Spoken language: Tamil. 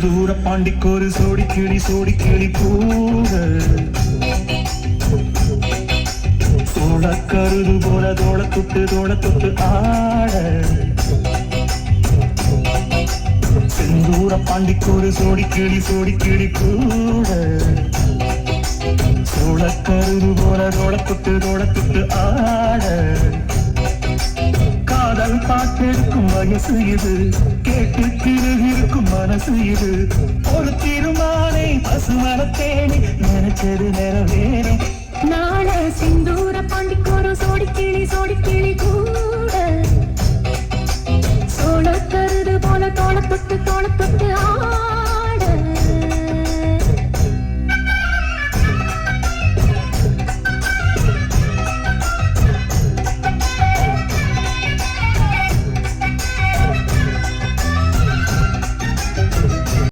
செந்தூர பாண்டிக்கொரு சோடி கிளி கூட சோழ கருது போல தோள தொட்டு ஆட செந்தூர பாண்டிக்கொரு சோடி கிளி கூட சோழ கருது போல தோள தொட்டு ஆட காதல் பாட்டெடுக்கும் வயசு இது கேட்டு கிருகிருக்கும் மனசு இது ஒரு திருமானை பசுமரத்தேனி நினைச்சது நிறைவேறும் நாள சிந்தூர பாண்டிக்கொரு சோடி கிளி கூட சோழ கருது போல தோள தொட்டு ஆ